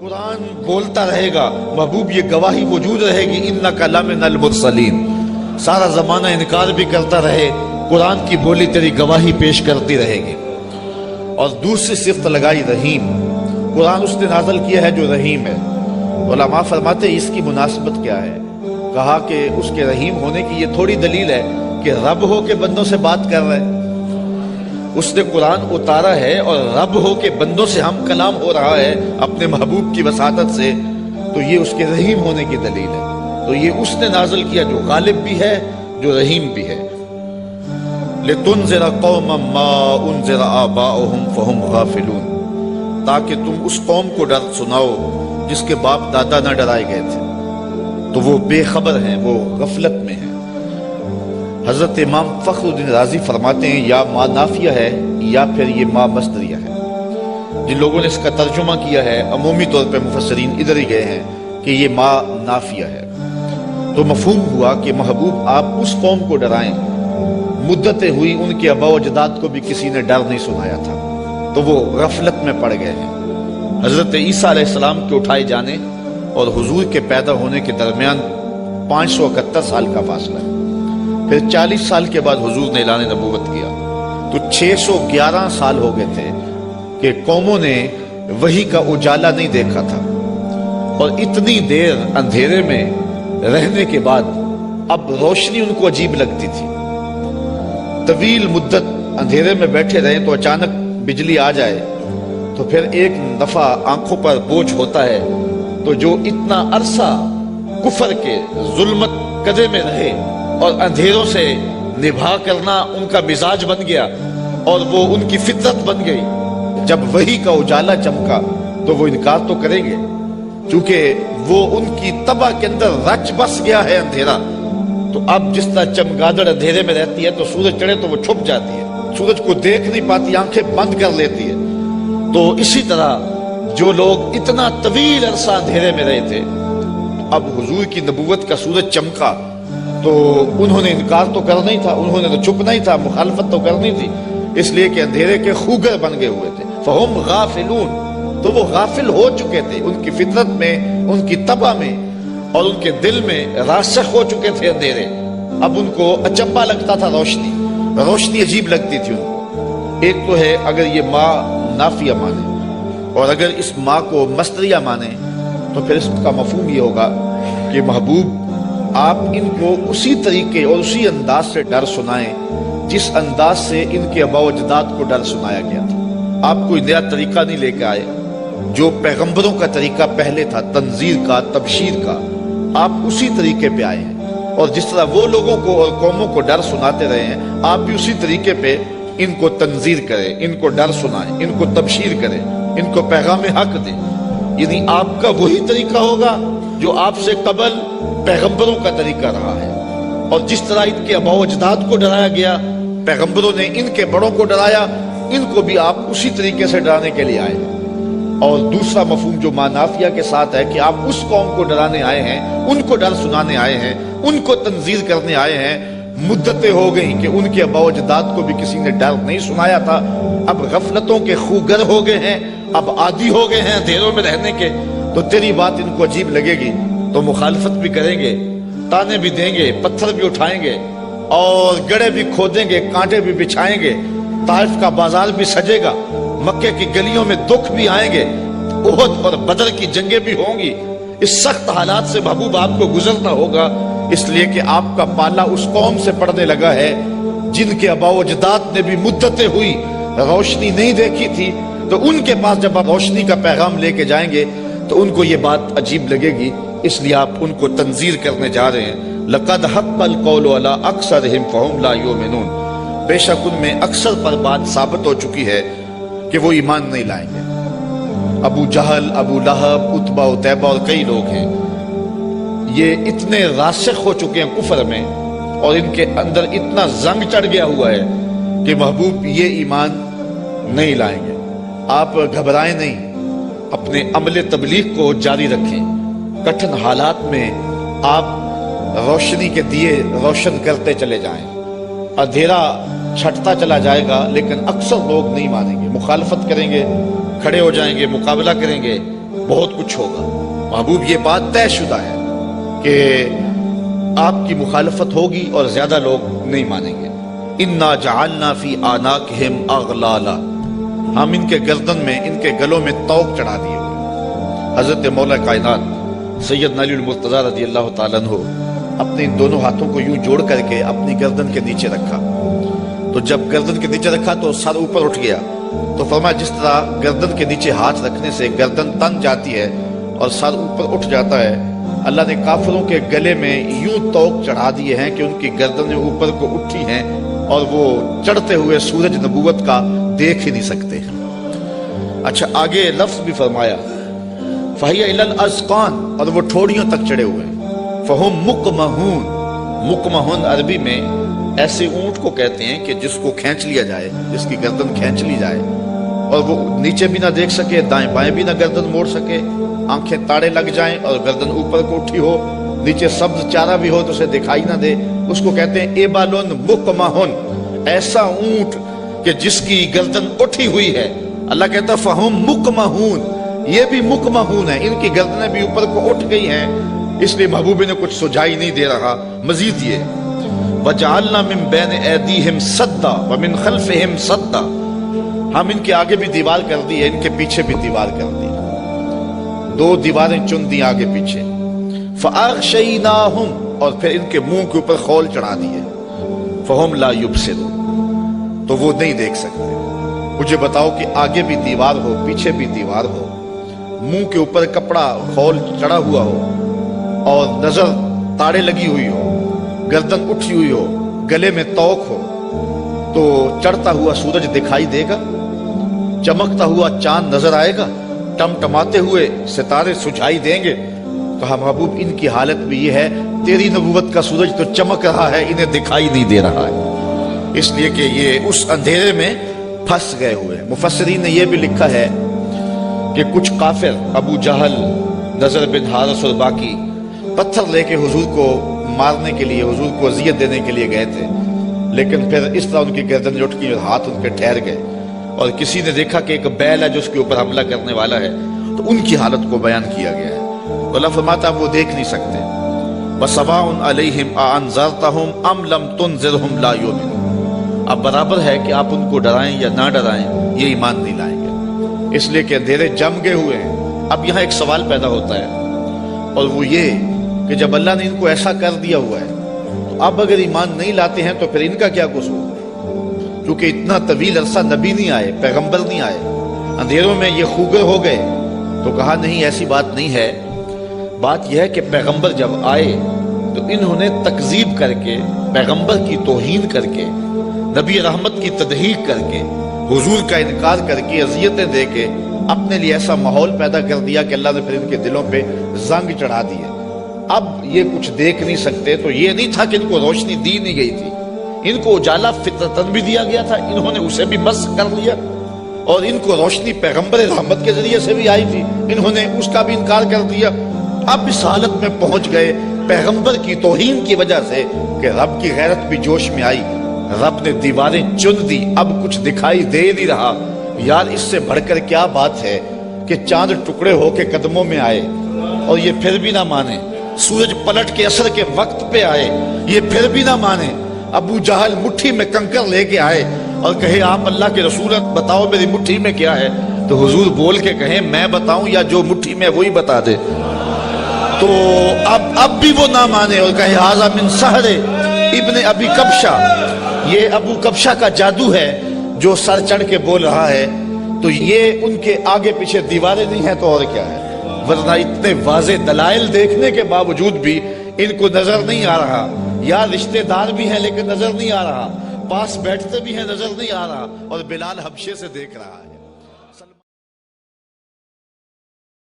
قرآن بولتا رہے گا، محبوب یہ گواہی موجود رہے گی انکا لمن المرسلین، سارا زمانہ انکار بھی کرتا رہے، قرآن کی بولی تیری گواہی پیش کرتی رہے گی۔ اور دوسری صفت لگائی رحیم، قرآن اس نے نازل کیا ہے جو رحیم ہے۔ علماء فرماتے ہیں اس کی مناسبت کیا ہے؟ کہا کہ اس کے رحیم ہونے کی یہ تھوڑی دلیل ہے کہ رب ہو کے بندوں سے بات کر رہے، اس نے قرآن اتارا ہے اور رب ہو کے بندوں سے ہم کلام ہو رہا ہے اپنے محبوب کی وساطت سے، تو یہ اس کے رحیم ہونے کی دلیل ہے۔ تو یہ اس نے نازل کیا جو غالب بھی ہے، جو رحیم بھی ہے۔ لِتُنذِرَ قَوْمًا مَّا أُنذِرَ آبَاؤُهُمْ فَهُمْ غَافِلُونَ، تاکہ تم اس قوم کو ڈر سناؤ جس کے باپ دادا نہ ڈرائے گئے تھے، تو وہ بے خبر ہیں، وہ غفلت میں ہیں۔ حضرت امام فخر الدین رازی فرماتے ہیں یا ما نافیہ ہے یا پھر یہ ما مصدریہ ہے۔ جن لوگوں نے اس کا ترجمہ کیا ہے عمومی طور پہ مفسرین ادھر ہی گئے ہیں کہ یہ ما نافیہ ہے، تو مفہوم ہوا کہ محبوب آپ اس قوم کو ڈرائیں، مدتیں ہوئی ان کے آباء و اجداد کو بھی کسی نے ڈر نہیں سنایا تھا، تو وہ غفلت میں پڑ گئے ہیں۔ حضرت عیسیٰ علیہ السلام کے اٹھائے جانے اور حضور کے پیدا ہونے کے درمیان 571 سال کا فاصلہ ہے، پھر 40 سال کے بعد حضور نے اعلان نبوت کیا، تو 611 سال ہو گئے تھے کہ قوموں نے وحی کا اجالا نہیں دیکھا تھا، اور اتنی دیر اندھیرے میں رہنے کے بعد اب روشنی ان کو عجیب لگتی تھی۔ طویل مدت اندھیرے میں بیٹھے رہیں تو اچانک بجلی آ جائے تو پھر ایک دفعہ آنکھوں پر بوجھ ہوتا ہے، تو جو اتنا عرصہ کفر کے ظلمت قدے میں رہے اور اندھیروں سے نبھا کرنا ان کا مزاج بن گیا اور وہ ان کی فطرت بن گئی، جب وحی کا اجالا چمکا تو وہ انکار تو کریں گے، چونکہ وہ ان کی طبع کے اندر رچ بس گیا ہے اندھیرا۔ تو اب جس طرح چمگادڑ اندھیرے میں رہتی ہے تو سورج چڑھے تو وہ چھپ جاتی ہے، سورج کو دیکھ نہیں پاتی، آنکھیں بند کر لیتی ہے، تو اسی طرح جو لوگ اتنا طویل عرصہ اندھیرے میں رہے تھے، اب حضور کی نبوت کا سورج چمکا تو انہوں نے انکار تو کرنا ہی تھا، انہوں نے تو چھپنا ہی تھا، مخالفت تو کرنی تھی، اس لیے کہ اندھیرے کے خوگر بن گئے ہوئے تھے۔ فہم غافلون، تو وہ غافل ہو چکے تھے، ان کی فطرت میں، ان کی طبع میں اور ان کے دل میں راسخ ہو چکے تھے اندھیرے۔ اب ان کو اچنبھا لگتا تھا روشنی عجیب لگتی تھی ان کو۔ ایک تو ہے اگر یہ ما نافیہ مانے، اور اگر اس ما کو مصدریہ مانے تو پھر اس کا مفہوم یہ ہوگا کہ محبوب آپ ان کو اسی طریقے اور اسی انداز سے ڈر سنائیں جس انداز سے ان کے آباء و اجداد کو ڈر سنایا گیا تھا۔ آپ کوئی نیا طریقہ نہیں لے کے آئے، جو پیغمبروں کا طریقہ پہلے تھا، تنذیر کا، تبشیر کا، آپ اسی طریقے پہ آئے ہیں، اور جس طرح وہ لوگوں کو اور قوموں کو ڈر سناتے رہے ہیں، آپ بھی اسی طریقے پہ ان کو تنذیر کریں، ان کو ڈر سنائیں، ان کو تبشیر کریں، ان کو پیغام حق دیں۔ یعنی آپ کا وہی طریقہ ہوگا جو آپ سے قبل پیغمبروں کا طریقہ رہا ہے، اور جس طرح ان کے آباء و اجداد کو ڈرایا گیا، پیغمبروں نے ان کے بڑوں کو ڈرایا، ان کو بھی آپ اسی طریقے سے ڈرانے کے لیے آئے ہیں۔ اور دوسرا مفہوم جو ما نافیہ کے ساتھ ہے کہ آپ اس قوم کو ڈرانے آئے ہیں، ان کو ڈر سنانے آئے ہیں، ان کو تنذیر کرنے آئے ہیں۔ مدتیں ہو گئیں کہ ان کے آباء و اجداد کو بھی کسی نے ڈر نہیں سنایا تھا، اب غفلتوں کے خوگر ہو گئے ہیں، اب عادی ہو گئے ہیں اندھیروں میں رہنے کے، تو تیری بات ان کو عجیب لگے گی تو مخالفت بھی کریں گے، تانے بھی دیں گے، پتھر بھی اٹھائیں گے، اور گڑھے بھی کھودیں گے، کانٹے بھی بچھائیں گے، طائف کا بازار بھی سجے گا، مکے کی گلیوں میں دکھ بھی آئیں گے، احد اور بدر کی جنگیں بھی ہوں گی۔ اس سخت حالات سے محبوب آپ کو گزرنا ہوگا، اس لیے کہ آپ کا پالا اس قوم سے پڑنے لگا ہے جن کے آباء و اجداد نے بھی مدتیں ہوئی روشنی نہیں دیکھی تھی، تو ان کے پاس جب آپ روشنی کا پیغام لے کے جائیں گے تو ان کو یہ بات عجیب لگے گی، اس لیے آپ ان کو تنذیر کرنے جا رہے ہیں۔ لَقَدْ حَقَّ الْقَوْلُ عَلَىٰ أَكْثَرِهِمْ فَهُمْ لَا يُؤْمِنُونَ، بے شک ان میں اکثر پر بات ثابت ہو چکی ہے کہ وہ ایمان نہیں لائیں گے۔ ابو جہل، ابو لہب، عتبہ، عتیبہ اور کئی لوگ ہیں، یہ اتنے راسخ ہو چکے ہیں کفر میں، اور ان کے اندر اتنا زنگ چڑھ گیا ہوا ہے کہ محبوب یہ ایمان نہیں لائیں گے۔ آپ گھبرائیں نہیں، اپنے عمل تبلیغ کو جاری رکھیں، کٹھن حالات میں آپ روشنی کے دیے روشن کرتے چلے جائیں، اندھیرا چھٹتا چلا جائے گا، لیکن اکثر لوگ نہیں مانیں گے، مخالفت کریں گے، کھڑے ہو جائیں گے، مقابلہ کریں گے، بہت کچھ ہوگا۔ محبوب یہ بات طے شدہ ہے کہ آپ کی مخالفت ہوگی اور زیادہ لوگ نہیں مانیں گے۔ انا جعلنا فی اعناقہم اغلالا، ہم ان کے گردن میں، ان کے گلوں میں طوق چڑھا دیے ہوئے۔ حضرت مولا کائنات سیدنا علی المرتضیٰ رضی اللہ تعالیٰ عنہ اپنے ان دونوں ہاتھوں کو یوں جوڑ کر کے اپنی گردن کے نیچے رکھا، تو جب گردن کے نیچے رکھا تو سر اوپر اٹھ گیا، تو فرمایا جس طرح گردن کے نیچے ہاتھ رکھنے سے گردن تن جاتی ہے اور سر اوپر اٹھ جاتا ہے، اللہ نے کافروں کے گلے میں یوں طوق چڑھا دیے ہیں کہ ان کی گردنیں اوپر کو اٹھی ہیں اور وہ چڑھتے ہوئے سورج نبوت کا دیکھ ہی نہیں سکتے۔ اچھا آگے لفظ بھی فرمایا فَهِيَ إِلَى الْأَذْقَانِ، اور وہ ٹھوڑیوں تک چڑھے ہوئے ہیں۔ فَهُمْ مُقْمَحُونَ، مقمحون عربی میں ایسے اونٹ کو کہتے ہیں کہ جس کو کھینچ لیا جائے، جس کی گردن کھینچ لی جائے اور وہ نیچے بھی نہ دیکھ سکے، دائیں بائیں بھی نہ گردن موڑ سکے، آنکھیں تاڑے لگ جائیں اور گردن اوپر کو اٹھی ہو، نیچے سبز چارہ بھی ہو تو اسے دکھائی نہ دے، اس کو کہتے ہیں ایبالون مقمحون، ایسا اونٹ کہ جس کی گردن اٹھی ہوئی ہے۔ اللہ کہتا ہے فہم مقمحون، یہ بھی مقمحون ہیں، ان کی گردنیں بھی اوپر کو اٹھ گئی ہیں، اس لیے محبوب نے کچھ سجائی نہیں دے رہا۔ مزید یہ وَجَعَلْنَا مِن بَيْنِ أَيْدِيهِمْ سَدًّا وَمِنْ خَلْفِهِمْ سَدًّا، ہم ان کے آگے بھی دیوار کر دی ہے، ان کے پیچھے بھی دیوار کر دی، دو دیواریں چن دی آگے پیچھے۔ فَأَغْشَيْنَاهُمْ، اور پھر ان کے منہ کے اوپر خول چڑھا دیے، فَهُمْ لَا يُبْصِرُونَ، تو وہ نہیں دیکھ سکتے۔ مجھے بتاؤ کہ آگے بھی دیوار ہو، پیچھے بھی دیوار ہو، منہ کے اوپر کپڑا خول چڑھا ہوا ہو اور نظر تاڑے لگی ہوئی ہو، گردن اٹھی ہوئی ہو، گلے میں طوق ہو، تو چڑھتا ہوا سورج دکھائی دے گا؟ چمکتا ہوا چاند نظر آئے گا؟ ٹمٹماتے ہوئے ستارے سجھائی دیں گے؟ کہا محبوب ان کی حالت بھی یہ ہے، تیری نبوت کا سورج تو چمک رہا ہے، انہیں دکھائی نہیں دے رہا ہے، اس لیے کہ یہ اس اندھیرے میں پھنس گئے ہوئے۔ مفسرین نے یہ بھی لکھا ہے کہ کچھ کافر، ابو جہل، نضر بن حارث اور باقی، پتھر لے کے حضور کو مارنے کے لیے، حضور کو اذیت دینے کے لیے گئے تھے، لیکن پھر اس طرح ان کی گردن اٹھ گئی اور ہاتھ ان کے ٹھہر گئے، اور کسی نے دیکھا کہ ایک بیل ہے جو اس کے اوپر حملہ کرنے والا ہے، تو ان کی حالت کو بیان کیا گیا ہے۔ تو اللہ فرماتا ہے وہ دیکھ نہیں سکتے۔ وَسَوَاءٌ عَلَيْهِمْ أَأَنذَرْتَهُمْ أَمْ لَمْ تُنذِرْهُمْ لَا يُؤْمِنُونَ، اب برابر ہے کہ آپ ان کو ڈرائیں یا نہ ڈرائیں، یہ ایمان نہیں لائیں گے، اس لیے کہ اندھیرے جم گئے ہوئے ہیں۔ اب یہاں ایک سوال پیدا ہوتا ہے، اور وہ یہ کہ جب اللہ نے ان کو ایسا کر دیا ہوا ہے تو اب اگر ایمان نہیں لاتے ہیں تو پھر ان کا کیا قصور؟ کیونکہ اتنا طویل عرصہ نبی نہیں آئے، پیغمبر نہیں آئے، اندھیروں میں یہ خوگر ہو گئے، تو کہا نہیں ایسی بات نہیں ہے۔ بات یہ ہے کہ پیغمبر جب آئے تو انہوں نے تکذیب کر کے، پیغمبر کی توہین کر کے، نبی رحمت کی تدحیق کر کے، حضور کا انکار کر کے، اذیتیں دے کے اپنے لیے ایسا ماحول پیدا کر دیا کہ اللہ نے پھر ان کے دلوں پہ زنگ چڑھا دیے۔ اب یہ کچھ دیکھ نہیں سکتے، تو یہ نہیں تھا کہ ان کو روشنی دی نہیں گئی تھی، ان کو اجالا فطرتاً بھی دیا گیا تھا، انہوں نے اسے بھی مسخ کر لیا، اور ان کو روشنی پیغمبر رحمت کے ذریعے سے بھی آئی تھی، انہوں نے اس کا بھی انکار کر دیا۔ اب اس حالت میں پہنچ گئے پیغمبر کی توہین کی وجہ سے کہ رب کی غیرت بھی جوش میں آئی، رب نے دیواریں چن دی، اب کچھ دکھائی دے نہیں رہا۔ یار اس سے بڑھ کر کیا بات ہے کہ چاند ٹکڑے ہو کے قدموں میں آئے اور یہ پھر بھی نہ مانے، سورج پلٹ کے عصر کے وقت پہ آئے، یہ پھر بھی نہ مانے، ابو جہل مٹھی میں کنکر لے کے آئے اور کہے آپ اللہ کے رسول بتاؤ میری مٹھی میں کیا ہے، تو حضور بول کے کہیں میں بتاؤں یا جو مٹھی میں وہی بتا دے، تو اب بھی وہ نہ مانے اور کہے ھذا من سحر ابن ابی کبشہ، یہ ابو کبشہ کا جادو ہے جو سر چڑھ کے بول رہا ہے، تو یہ ان کے آگے پیچھے دیواریں نہیں ہیں تو اور کیا ہے، ورنہ اتنے واضح دلائل دیکھنے کے باوجود بھی ان کو نظر نہیں آ رہا، یا رشتہ دار بھی ہیں لیکن نظر نہیں آ رہا، پاس بیٹھتے بھی ہیں نظر نہیں آ رہا، اور بلال حبشے سے دیکھ رہا ہے۔